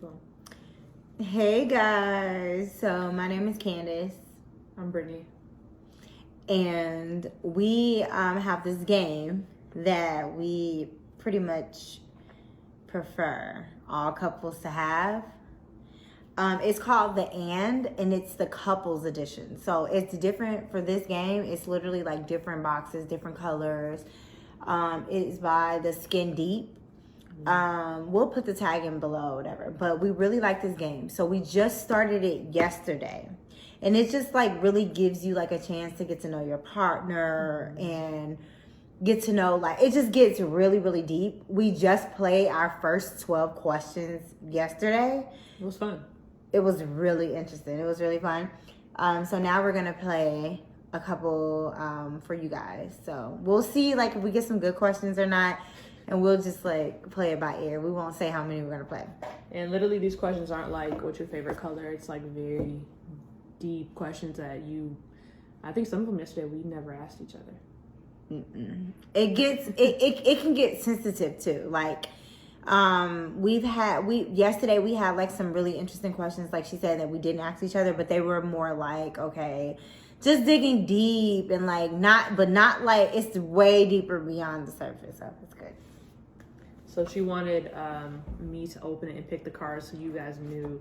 Boom. Hey guys, so my name is Candace. I'm Brittany. And we have this game that we pretty much prefer all couples to have. It's called the and it's the couples edition. So it's different for this game. It's literally like different boxes, different colors. It is by the Skin Deep. We'll put the tag in below, whatever. But we really like this game. So we just started it yesterday. And it just like really gives you like a chance to get to know your partner and get to know, like, it just gets really, really deep. We just played our first 12 questions yesterday. It was fun. It was really interesting. It was really fun. So now we're going to play a couple for you guys. So we'll see like if we get some good questions or not. And we'll just like play it by ear. We won't say how many we're gonna play. And literally these questions aren't like what's your favorite color. It's like very deep questions that I think some of them yesterday we never asked each other. It gets it can get sensitive too. Like yesterday we had like some really interesting questions, like she said, that we didn't ask each other, but they were more like, okay, just digging deep and like not like it's way deeper beyond the surface. So it's good. So she wanted me to open it and pick the cards so you guys knew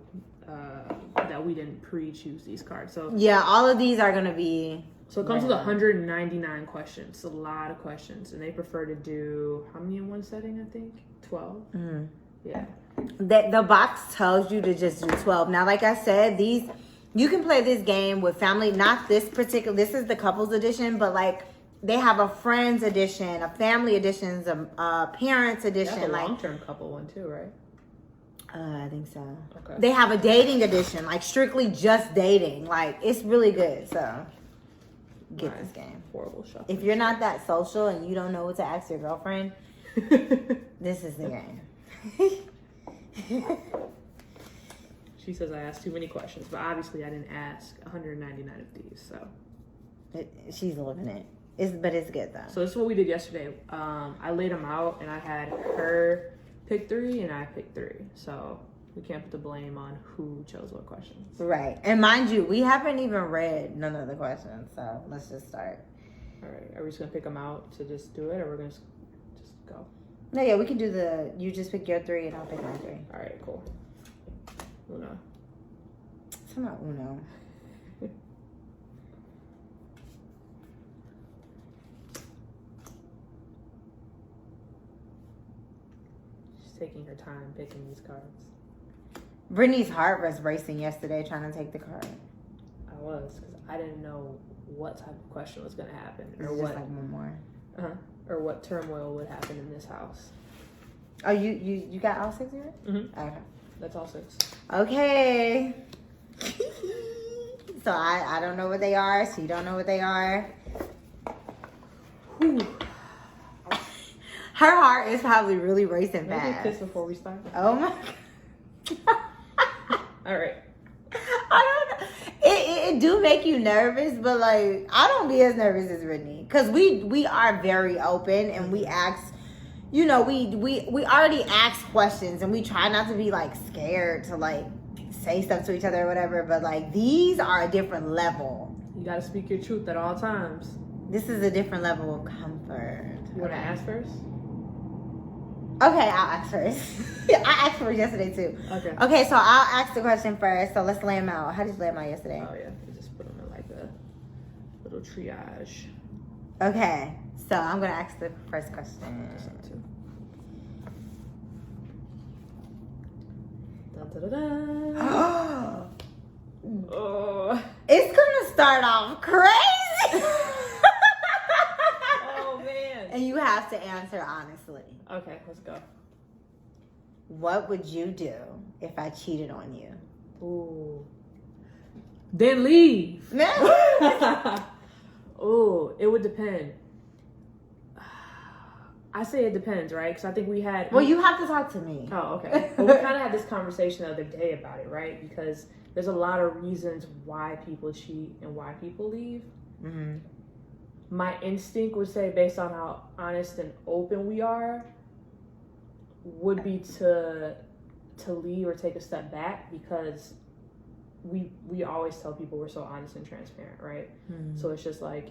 that we didn't pre-choose these cards. So yeah, all of these are gonna be. So it comes with 199 questions. It's a lot of questions, and they prefer to do how many in one setting? I think 12. Mm-hmm. Yeah. The box tells you to just do 12. Now, like I said, you can play this game with family. Not this particular. This is the couples edition, but like. They have a friends edition, a family edition, a parents edition. That's a like long-term couple one too, right? I think so. Okay. They have a dating edition, like strictly just dating. Like it's really good. So get this game. Horrible shuffle. If you're not that social and you don't know what to ask your girlfriend, this is the game. She says I asked too many questions, but obviously I didn't ask 199 of these, so. She's living it. But it's good though. So this is what we did yesterday. I laid them out and I had her pick 3 and I picked 3. So we can't put the blame on who chose what questions. Right. And mind you, we haven't even read none of the questions. So let's just start. All right. Are we just going to pick them out to just do it, or we're going to just go? No, yeah, we can do you just pick your 3 and I'll pick my 3. All right, cool. Uno. It's not Uno. Taking her time picking these cards. Brittany's heart was racing yesterday trying to take the card. I was, because I didn't know what type of question was going to happen, or It's what just like one more. Or what turmoil would happen in this house. Oh, you got all 6 here? Mm-hmm. Okay. That's all 6. Okay. So I don't know what they are. So you don't know what they are. Whew. Her heart is probably really racing fast. Maybe a kiss before we start. Oh my God. All right. I don't know. It do make you nervous, but like I don't be as nervous as Brittany, because we are very open and we ask. You know, we already ask questions and we try not to be like scared to like say stuff to each other or whatever. But like these are a different level. You got to speak your truth at all times. This is a different level of comfort. You want to ask first? Okay, I'll ask first. I asked first yesterday too. Okay, so I'll ask the question first. So let's lay them out. How did you lay them out yesterday? Oh yeah, you just put them in like a little triage. Okay, so I'm gonna ask the first question. Dun, dun, dun, dun. Oh. It's gonna start off crazy. Oh man. And you have to answer honestly. Okay, let's go. What would you do if I cheated on you? Ooh. Then leave. Oh, it would depend. I say it depends, right? Because I think we had... Well, you have to talk to me. Oh, okay. Well, we kind of had this conversation the other day about it, right? Because there's a lot of reasons why people cheat and why people leave. Mm-hmm. My instinct would say, based on how honest and open we are, would be to to leave or take a step back because we always tell people we're so honest and transparent, right? So it's just like,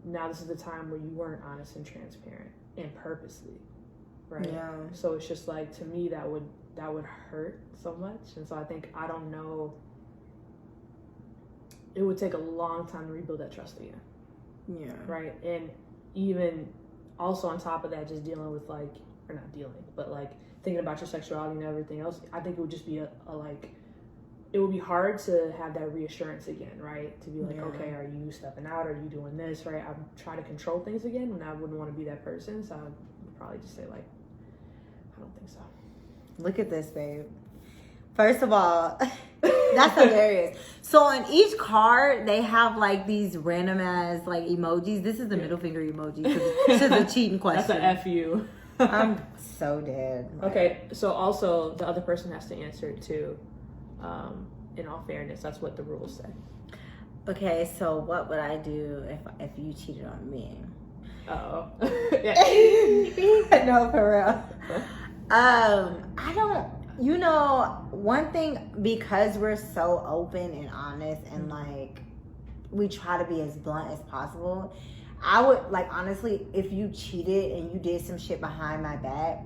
now this is the time where you weren't honest and transparent and purposely, right? Yeah. So it's just like, to me, that would hurt so much. And so I don't know, it would take a long time to rebuild that trust again. Yeah. Right. And even also on top of that, just dealing with like, or not dealing, but like thinking about your sexuality and everything else, I think it would just be a like, it would be hard to have that reassurance again, right? To be like, okay, are you stepping out? Are you doing this, right? I'm trying to control things again, and I wouldn't want to be that person. So I would probably just say like, I don't think so. Look at this, babe. First of all, that's hilarious. So on each card, they have like these random ass like emojis. This is the middle finger emoji. This is a cheating question. That's a FU. I'm so dead. Okay, so also the other person has to answer it too. In all fairness, that's what the rules say. Okay, so what would I do if you cheated on me? Oh. No, for real. I don't. You know, one thing, because we're so open and honest and like we try to be as blunt as possible, I would like, honestly, if you cheated and you did some shit behind my back,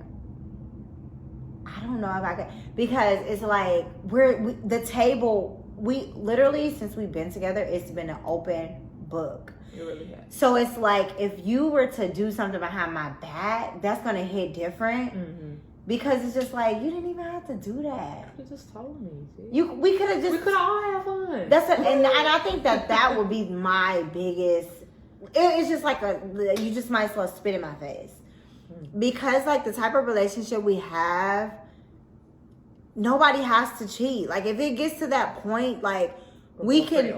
I don't know if I could, because it's like the table, we literally, since we've been together, it's been an open book. It really has. So it's like, if you were to do something behind my back, that's gonna hit different. Because it's just like, you didn't even have to do that. You just told me. We could have just. We could all have fun. And I think that would be my biggest. It's just like you just might as well spit in my face. Because like the type of relationship we have, nobody has to cheat. Like if it gets to that point, like we can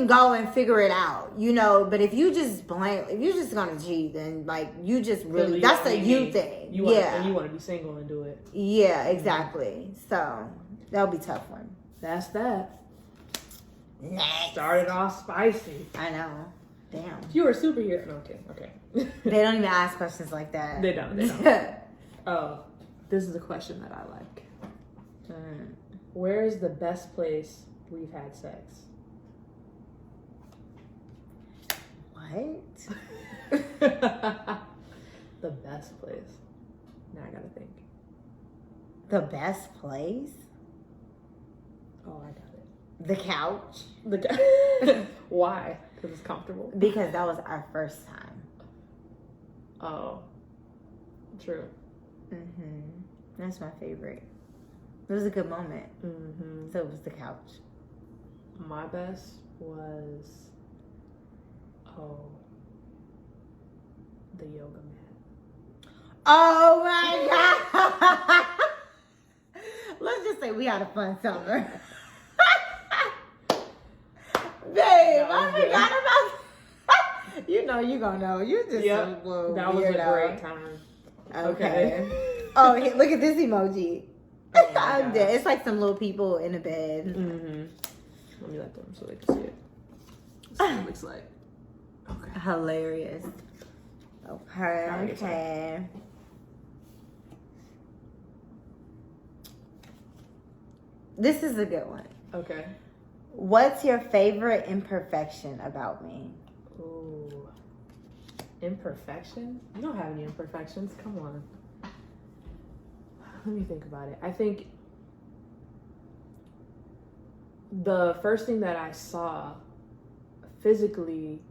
go and figure it out, you know. But if you just if you're just gonna cheat, then like you just really, that's a you thing. You want to be single and do it. Yeah, exactly. So that'll be a tough one. That's that. Next. Started off spicy. I know. Damn. You were a superhero. No, okay. They don't even ask questions like that. They don't. Oh, this is a question that I like. Where is the best place we've had sex? What? The best place. Now I gotta think. The best place? Oh, I got it. The couch. Why? Because it's comfortable. Because that was our first time. Oh, true. That's my favorite. It was a good moment. So it was the couch. My best was, the yoga mat. Oh my God. Let's just say we had a fun summer. Babe, I forgot about you know you gonna know. You just so little that was weirdo. a great time. Okay. Oh, look at this emoji. I'm dead. It's like some little people in a bed. Let me let them so they can see it. That's what it looks like. Okay. Hilarious. Okay. This is a good one. Okay. What's your favorite imperfection about me? Ooh. Imperfection? You don't have any imperfections. Come on. Let me think about it. I think the first thing that I saw physically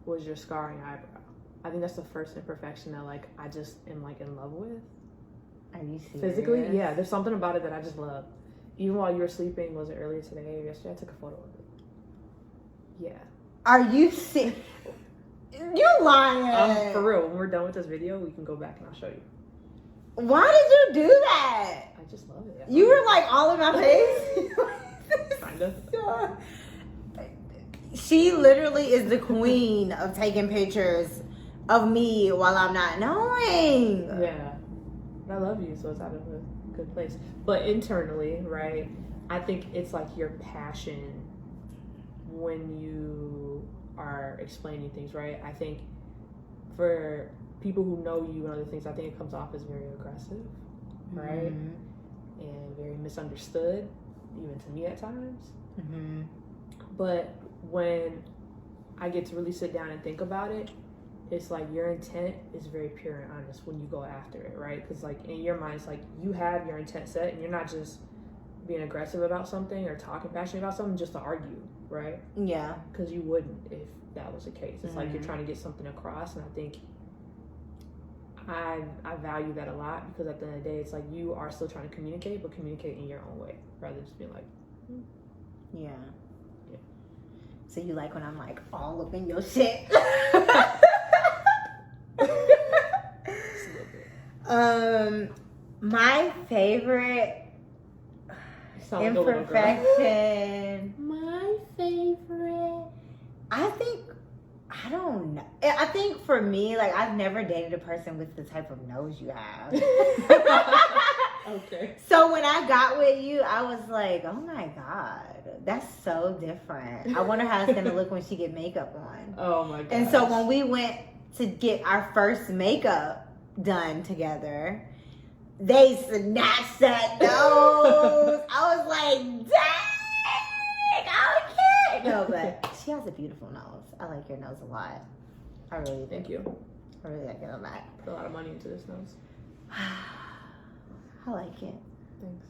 was your scarring eyebrow. I think that's the first imperfection that like I just am like in love with. Are you serious? Physically, yeah. There's something about it that I just love. Even while you were sleeping, was it earlier today or yesterday? I took a photo of it. Yeah. Are you serious? You lying. For real, when we're done with this video, we can go back and I'll show you. Why did you do that? I just love it. You were like all in my face. Kinda. She literally is the queen of taking pictures of me while I'm not knowing. Yeah. I love you, so it's out of a good place. But internally, right, I think it's like your passion when you are explaining things, right? I think for people who know you and other things, I think it comes off as very aggressive, right? and very misunderstood, even to me at times. Mm-hmm. But when I get to really sit down and think about it, it's like your intent is very pure and honest when you go after it, right? Because like in your mind, it's like you have your intent set, and you're not just being aggressive about something or talking passionate about something just to argue, right? Yeah. Because you wouldn't if that was the case. It's like you're trying to get something across, and I think I value that a lot, because at the end of the day, it's like you are still trying to communicate, but communicate in your own way, rather than just being like, Yeah. Yeah. So you like when I'm like all up in your shit? Just a little bit. My favorite Sound like a little girl. imperfection. My favorite. I don't know. I think for me, like, I've never dated a person with the type of nose you have. Okay. So when I got with you, I was like, oh my God, that's so different. I wonder how it's going to look when she get makeup on. Oh my god. And so when we went to get our first makeup done together, they snatched that nose. I was like, dang, okay. No, but she has a beautiful nose. I like your nose a lot. I really do. Thank you. I really like it a lot. Put a lot of money into this nose. I like it. Thanks.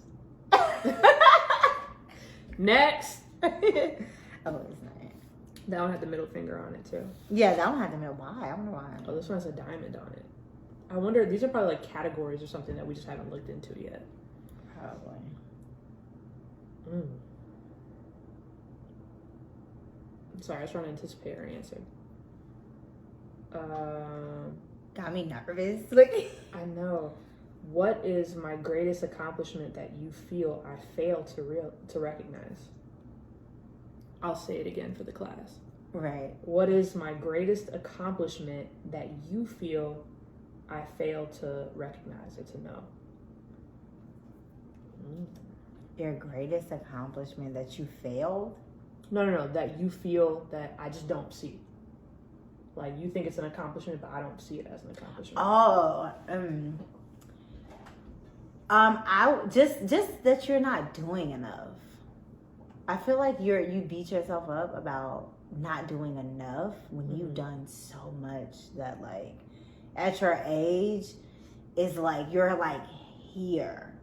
Next. Oh, it's not. That one had the middle finger on it too. Yeah, that one had the middle. Why? I wonder why. Oh, this one has a diamond on it. I wonder, these are probably like categories or something that we just haven't looked into yet. Probably. Sorry, I was trying to anticipate her answer. Got me nervous. Like, I know. What is my greatest accomplishment that you feel I failed to recognize? I'll say it again for the class. right. What is my greatest accomplishment that you feel I failed to recognize or to know? Your greatest accomplishment that you failed? No. That you feel that I just don't see. Like, you think it's an accomplishment, but I don't see it as an accomplishment. Oh, I just that you're not doing enough. I feel like you beat yourself up about not doing enough when you've done so much that, like, at your age is like you're like here,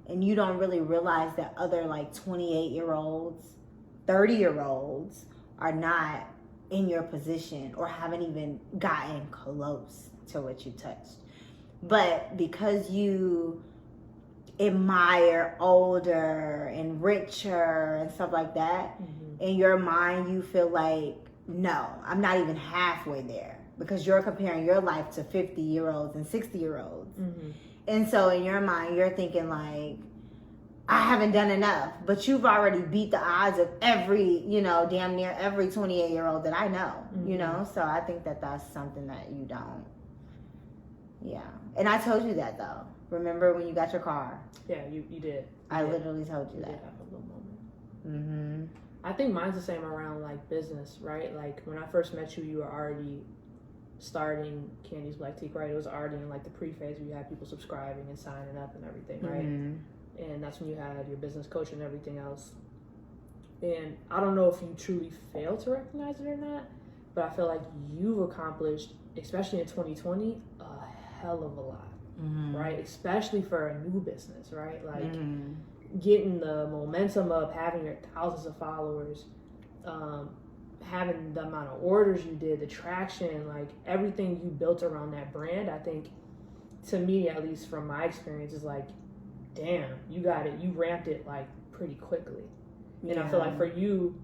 and you don't really realize that other like 28-year-olds, 30-year-olds are not in your position or haven't even gotten close to what you touched. But because you admire older and richer and stuff like that, in your mind you feel like, no, I'm not even halfway there, because you're comparing your life to 50-year-olds and 60-year-olds. And so in your mind you're thinking like, I haven't done enough, but you've already beat the odds of every, damn near every 28-year-old that I know, so I think that that's something that you don't. Yeah. And I told you that though. Remember when you got your car? Yeah, you did. I literally told you You that. did have a little moment. I think mine's the same around like business, right? Like when I first met you, you were already starting Candy's Black Teak, right? It was already in like the pre-phase where you had people subscribing and signing up and everything, right? And that's when you had your business coach and everything else. And I don't know if you truly failed to recognize it or not, but I feel like you've accomplished, especially in 2020, a hell of a lot, right? Especially for a new business, right? Like getting the momentum up, having your thousands of followers, having the amount of orders you did, the traction, like everything you built around that brand. I think, to me, at least from my experience, is like, damn, you got it. You ramped it like pretty quickly. And I feel like for you,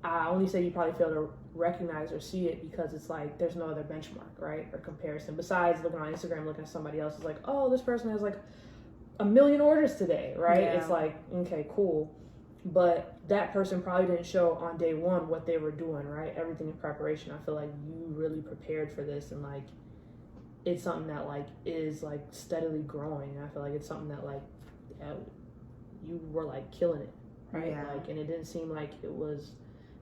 I only say you probably fail to recognize or see it because it's like there's no other benchmark, right? Or comparison. Besides looking on Instagram, looking at somebody else, it's like, oh, this person has like 1 million orders today, right? Yeah. It's like, okay, cool. But that person probably didn't show on day one what they were doing, right? Everything in preparation. I feel like you really prepared for this, and like it's something that like is like steadily growing. And I feel like it's something that like you were like killing it, right? Yeah. Like, and it didn't seem like it was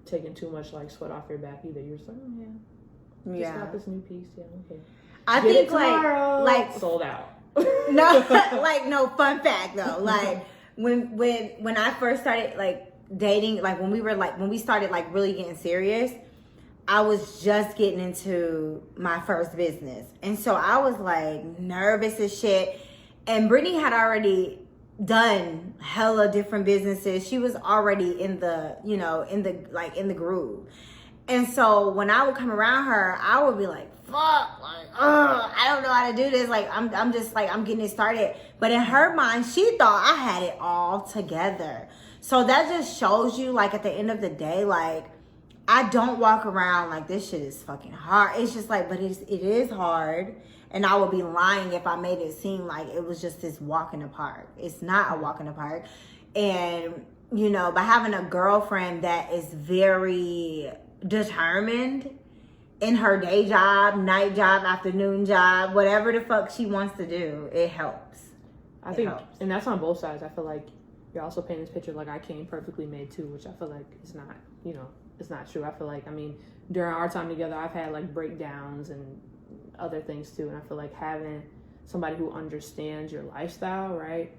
taking too much like sweat off your back either. You're just like, oh yeah, just got this new piece, yeah, okay. I Get think it tomorrow. like sold out. No, like, no, fun fact though. Like, when I first started like dating, like when we started like really getting serious, I was just getting into my first business. And so I was like nervous as shit. And Brittany had already done hella different businesses. She was already in the, in the groove. And so when I would come around her, I would be like, fuck, like, I don't know how to do this. Like, I'm just like, I'm getting it started. But in her mind, she thought I had it all together. So that just shows you, like, at the end of the day, like, I don't walk around like this shit is fucking hard. It's just like, but it is hard. And I would be lying if I made it seem like it was just this walk in the park. It's not a walk in the park. And, by having a girlfriend that is very determined in her day job, night job, afternoon job, whatever the fuck she wants to do, it helps. I think, and that's on both sides. I feel like you're also painting this picture like I came perfectly made too, which I feel like is not, it's not true. I feel like, during our time together, I've had like breakdowns and other things too. And I feel like having somebody who understands your lifestyle, right,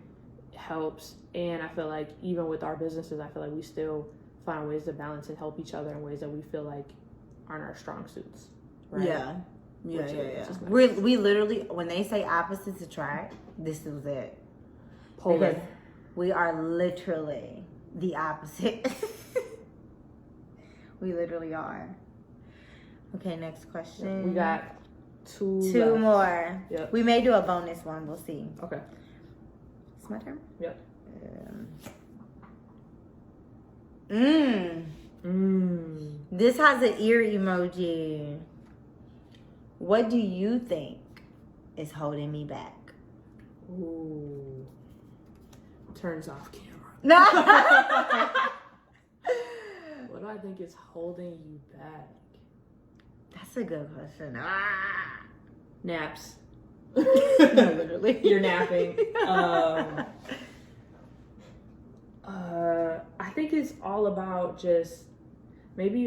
helps. And I feel like even with our businesses, I feel like we still find ways to balance and help each other in ways that we feel like aren't our strong suits. Right? Yeah. Which Nice. We literally, when they say opposites attract, this is it. Okay. We are literally the opposite. We literally are. Okay, next question. We got two left. More. Yep. We may do a bonus one. We'll see. Okay. It's my turn? Yep. This has an ear emoji. What do you think is holding me back? Ooh. Turns off camera. No. What do I think is holding you back? That's a good question. Naps. No, literally. You're napping. I think it's all about just maybe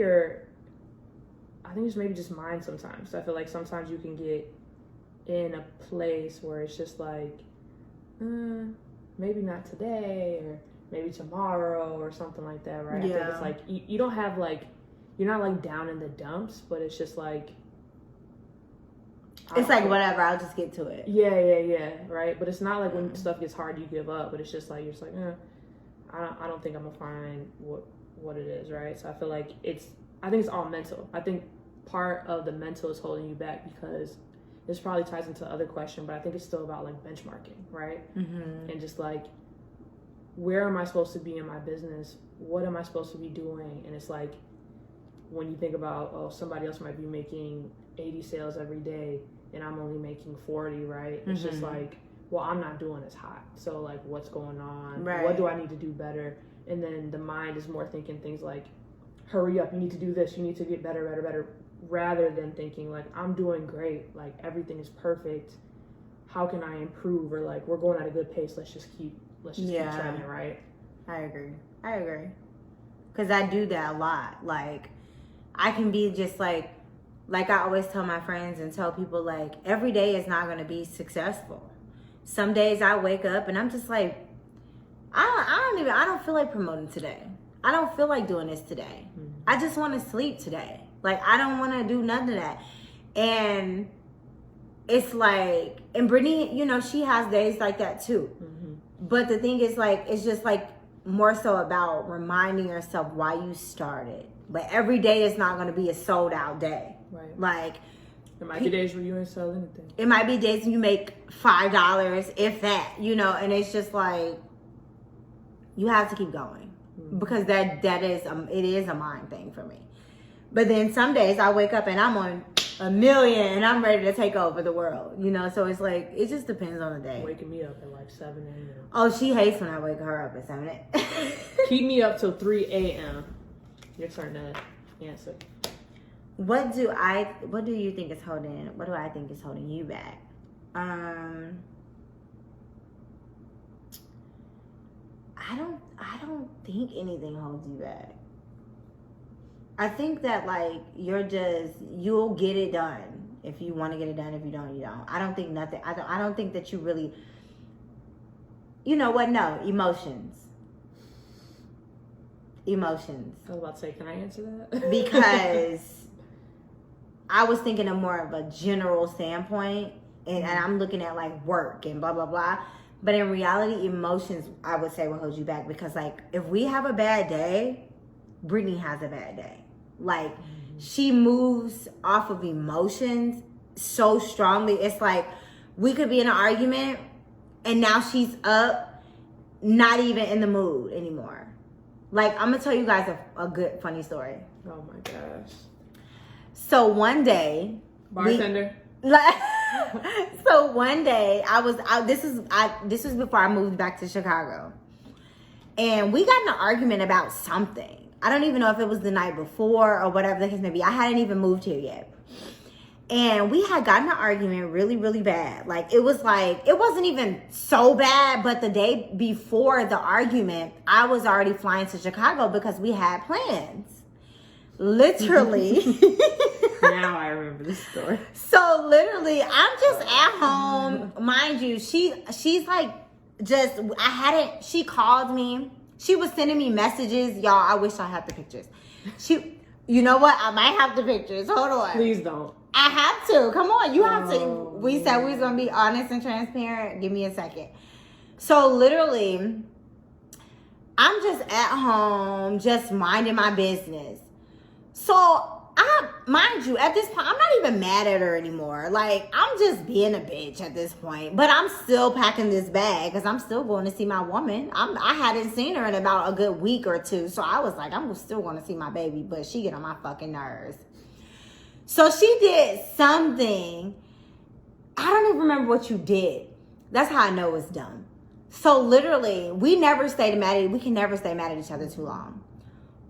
just mind sometimes. I feel like sometimes you can get in a place where it's just like, maybe not today or maybe tomorrow or something like that, right? Yeah. I think it's like you don't have like, you're not like down in the dumps, but it's just like, It's like whatever, I'll just get to it. Yeah, right? But it's not like when stuff gets hard, you give up, but it's just like, you're just like, I don't think I'm gonna find what it is, right? So I feel like I think it's all mental. I think part of the mental is holding you back because this probably ties into other question, but I think it's still about like benchmarking, right? Mm-hmm. And just like, where am I supposed to be in my business? What am I supposed to be doing? And it's like, when you think about, somebody else might be making 80 sales every day and I'm only making 40, right? It's just like, well, I'm not doing as hot. So like, what's going on? Right. What do I need to do better? And then the mind is more thinking things like, hurry up, you need to do this, you need to get better, rather than thinking like, I'm doing great, like everything is perfect. How can I improve? Or like, we're going at a good pace. Let's just keep trending, right? I agree. Because I do that a lot. Like, I can be just like I always tell my friends and tell people, like, every day is not going to be successful. Some days I wake up and I'm just like, I don't feel like promoting today. I don't feel like doing this today. Mm-hmm. I just want to sleep today. Like, I don't want to do none of that. And it's like, and Brittany, she has days like that too. Mm-hmm. But the thing is, like, it's just like more so about reminding yourself why you started. But every day is not going to be a sold out day. Right. Like, there might be days where you ain't sell anything. It might be days when you make $5, if that, and it's just like, you have to keep going. Mm-hmm. Because that is, it is a mind thing for me. But then some days I wake up and I'm on 1 million and I'm ready to take over the world, so it's like, it just depends on the day. Waking me up at like 7 a.m. Oh, she hates when I wake her up at 7 a.m. Keep me up till 3 a.m. Your turn to answer. What do you think is holding, what do I think is holding you back? I don't think anything holds you back. I think that, like, you'll get it done. If you want to get it done, if you don't, you don't. I don't think nothing. I don't think that you really. You know what? No, emotions. Emotions. I was about to say, can I answer that? Because I was thinking of more of a general standpoint, and I'm looking at like work and blah blah blah. But in reality, emotions, I would say, will hold you back, because like if we have a bad day, Brittany has a bad day. Like she moves off of emotions so strongly. It's like we could be in an argument and now she's up, not even in the mood anymore. Like, I'm gonna tell you guys a good funny story. Oh my gosh. So one day, bartender. So one day this was before I moved back to Chicago, and we got in an argument about something. I don't even know if it was the night before or whatever the case may be. I hadn't even moved here yet. And we had gotten an argument really, really bad. Like, it wasn't even so bad, but the day before the argument, I was already flying to Chicago because we had plans. Literally. Now I remember this story. So literally, I'm just at home. Mind you, she's like, she called me. She was sending me messages. Y'all, I wish I had the pictures. You know what? I might have the pictures. Hold on. Please don't. I have to. Come on. You have to. We said we was going to be honest and transparent. Give me a second. So literally, I'm just at home, just minding my business. So mind you, at this point, I'm not even mad at her anymore. Like, I'm just being a bitch at this point. But I'm still packing this bag because I'm still going to see my woman. I hadn't seen her in about a good week or two. So I was like, I'm still going to see my baby. But she get on my fucking nerves. So she did something. I don't even remember what you did. That's how I know it's dumb. So literally, we can never stay mad at each other too long.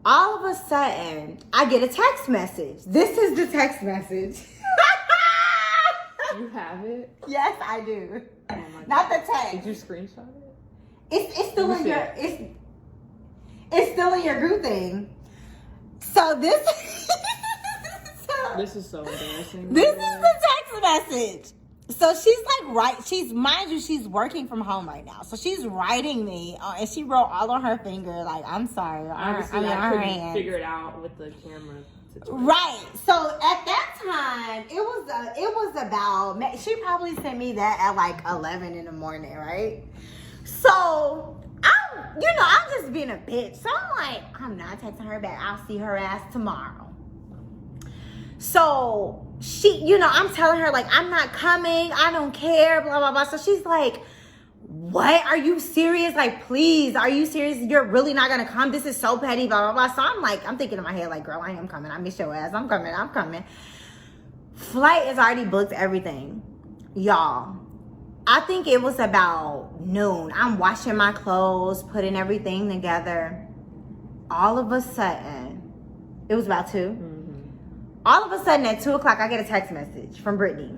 All of a sudden, I get a text message. This is the text message. You have it? Yes, I do. Oh my God. Not the text. Did you screenshot it? It's still in your it's still in your group thing. So this This is so embarrassing. This is the text message. So she's like, mind you, she's working from home right now. So she's writing me, and she wrote all on her finger, like, I'm sorry. Obviously, I couldn't figure it out with the camera situation. Right. So at that time, it was about, she probably sent me that at like 11 in the morning, right? So I'm just being a bitch. So I'm like, I'm not texting her back. I'll see her ass tomorrow. So I'm telling her, like, I'm not coming. I don't care, blah, blah, blah. So she's like, what? Are you serious? Like, please, are you serious? You're really not going to come? This is so petty, blah, blah, blah. So I'm thinking in my head, like, girl, I am coming. I miss your ass. I'm coming. Flight is already booked, everything. Y'all, I think it was about noon. I'm washing my clothes, putting everything together. All of a sudden, it was about 2. Mm-hmm. All of a sudden at 2 o'clock, I get a text message from Brittany.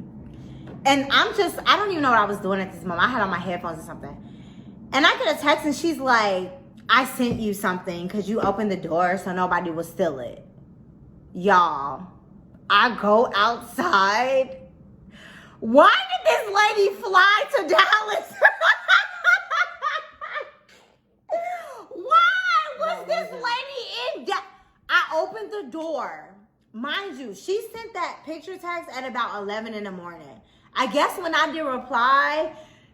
And I don't even know what I was doing at this moment. I had on my headphones or something. And I get a text and she's like, I sent you something because you opened the door so nobody will steal it. Y'all, I go outside. Why did this lady fly to Dallas? Why was this lady in Dallas? I opened the door. Mind you, she sent that picture text at about 11 in the morning. I guess when I did reply,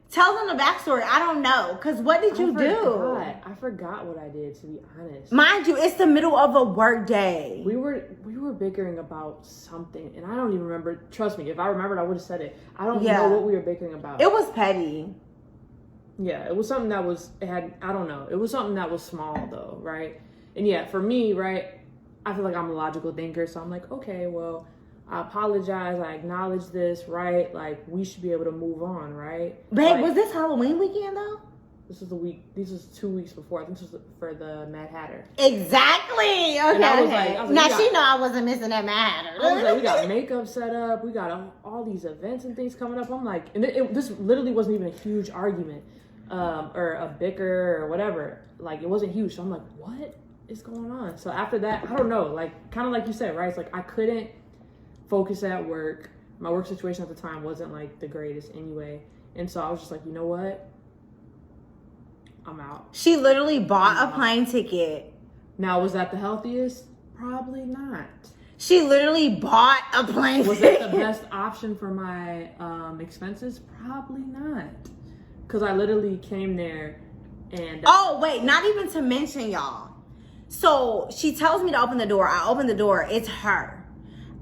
tell them the backstory. I don't know. Because what did you do? I forgot what I did, to be honest. Mind you, it's the middle of a work day. We were bickering about something, and I don't even remember. Trust me, if I remembered, I would have said it. I don't know what we were bickering about. It was petty. Yeah, it was something that I don't know. It was something that was small, though, right? And yeah, for me, right, I feel like I'm a logical thinker, so I'm like, okay, well, I apologize, I acknowledge this, right? Like, we should be able to move on, right? Babe, like, was this Halloween weekend, though? This was 2 weeks before. I think this was for the Mad Hatter. Exactly. Okay. I was like, now, she know I wasn't missing that Mad Hatter. I was like, we got makeup set up. We got all these events and things coming up. I'm like, and this literally wasn't even a huge argument or a bicker or whatever. Like, it wasn't huge. So I'm like, what is going on? So after that, I don't know. Like, kind of like you said, right? It's like I couldn't focus at work. my work situation at the time wasn't like the greatest anyway. And so I was just like, you know what? I'm out. She literally bought a plane ticket. Now, was that the healthiest? Probably not. She literally bought a plane ticket. Was that the best option for my expenses? Probably not. Because I literally came there and... Oh, wait. Not even to mention, y'all. So she tells me to open the door. I open the door. It's her.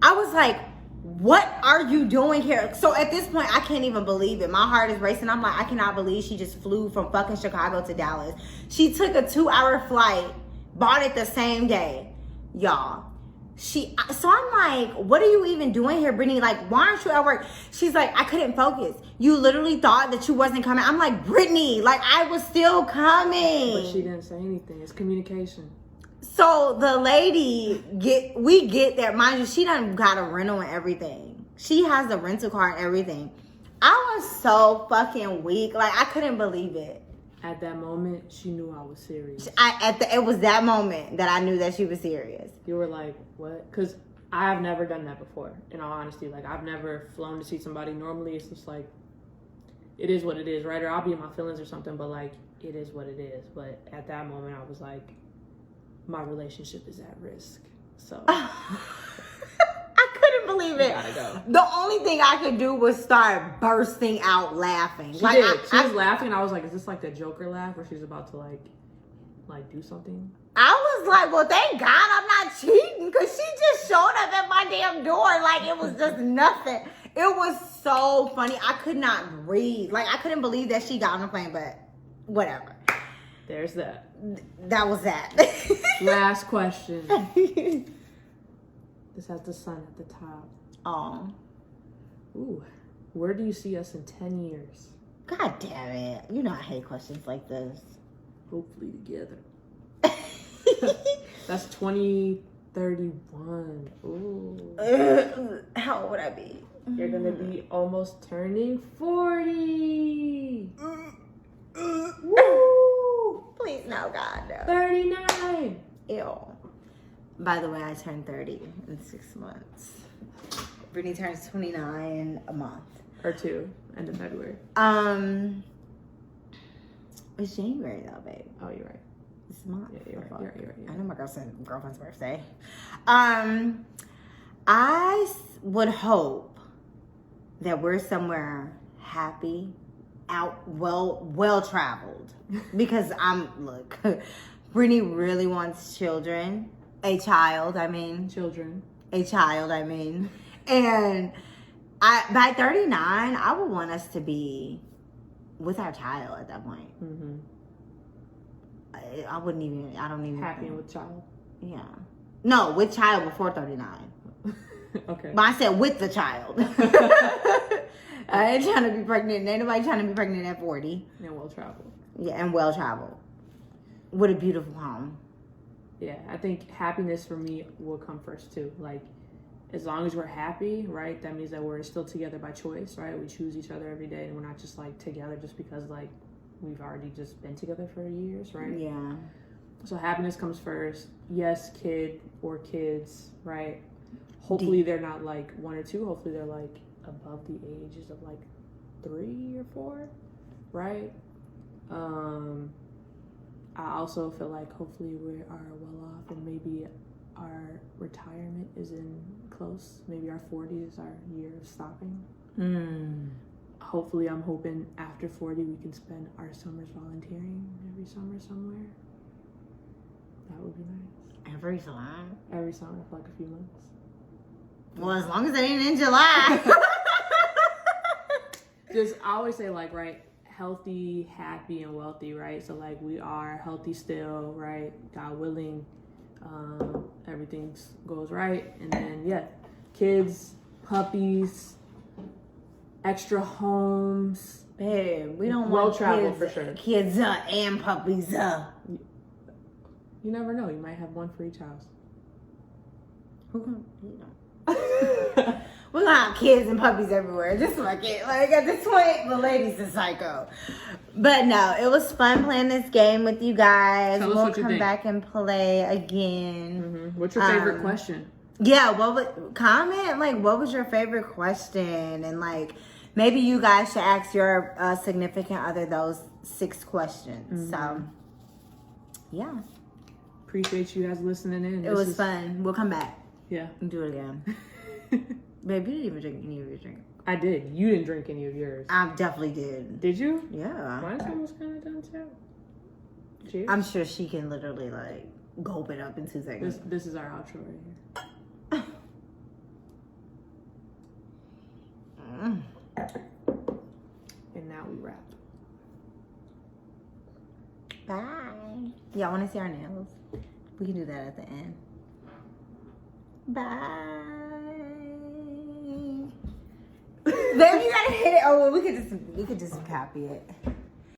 I was like, what are you doing here? So at this point, I can't even believe it. My heart is racing. I'm like, I cannot believe she just flew from fucking Chicago to Dallas. She took a 2-hour flight, bought it the same day. Y'all. So I'm like, what are you even doing here, Brittany? Like, why aren't you at work? She's like, I couldn't focus. You literally thought that you wasn't coming. I'm like, Brittany, like, I was still coming. But she didn't say anything. It's communication. So the lady, we get there. Mind you, she done got a rental and everything. She has the rental car and everything. I was so fucking weak. Like, I couldn't believe it. At that moment, she knew I was serious. It was that moment that I knew that she was serious. You were like, what? Because I've never done that before, in all honesty. Like, I've never flown to see somebody. Normally, it's just like, it is what it is, right? Or I'll be in my feelings or something, but like, it is what it is. But at that moment, I was like, my relationship is at risk. So... I couldn't believe it. Gotta go. The only thing I could do was start bursting out laughing. She like did. She was laughing. I was like, is this like the Joker laugh where she's about to like do something? I was like, well, thank God I'm not cheating, because she just showed up at my damn door like it was just nothing. It was so funny. I could not breathe. Like, I couldn't believe that she got on the plane, but whatever. There's that. That was that. Last question. This has the sun at the top. Oh. Ooh. Where do you see us in 10 years? God damn it. You know I hate questions like this. Hopefully together. That's 2031. Ooh. How old would I be? You're going to be almost turning 40. Woo! Please, no, God, no. 39. Ew. By the way, I turned 30 in 6 months. Brittany turns 29 in a month. Or 2, end of February. It's January though, babe. Oh, you're right. It's a month. Yeah, you're right. I know my girlfriend's birthday. I would hope that we're somewhere happy, out, well traveled. Because look, Brittany really wants children. A child, I mean. And by 39, I would want us to be with our child at that point. Mm-hmm. I don't even. Happy with child? Yeah. No, with child before 39. Okay. But I said with the child. I ain't trying to be pregnant. Ain't nobody trying to be pregnant at 40. And well traveled. Yeah, and well traveled. With a beautiful home. Yeah, I think happiness for me will come first too. Like, as long as we're happy, right, that means that we're still together by choice, right? We choose each other every day and we're not just like together just because like we've already just been together for years, right? Yeah. So happiness comes first. Yes, kid or kids, right? Hopefully they're not like 1 or 2. Hopefully they're like above the ages of like 3 or 4, right? I also feel like hopefully we are well off and maybe our retirement is in close. Maybe our 40 is our year of stopping. Hopefully, I'm hoping after 40 we can spend our summers volunteering every summer somewhere. That would be nice. Every summer? Every summer for like a few months. Well, as long as it ain't in July. I always say like, right, healthy, happy, and wealthy, right? So like we are healthy still, right? God willing, everything goes right. And then yeah, kids, puppies, extra homes. Babe, we don't well want traveled kids, for sure. Kids and puppies. You never know. You might have one for each house. Who can, you know. We're gonna have kids and puppies everywhere. Just like it. Like at this point, the lady's a psycho. But no, it was fun playing this game with you guys. Tell us we'll what you come think. back and play again. What's your favorite question? Yeah, comment like what was your favorite question, and like maybe you guys should ask your significant other those 6 questions. So yeah, appreciate you guys listening in. it was fun. We'll come back. Yeah, and do it again. Babe, you didn't even drink any of your drink. I did. You didn't drink any of yours. I definitely did. Did you? Yeah. Mine's almost kind of done too. Cheers. I'm sure she can literally like gulp it up in 2 seconds. This is our outro right here. And now we wrap. Bye. Y'all want to see our nails? We can do that at the end. Bye. Baby, you gotta hit it. Oh, well, we could just copy it.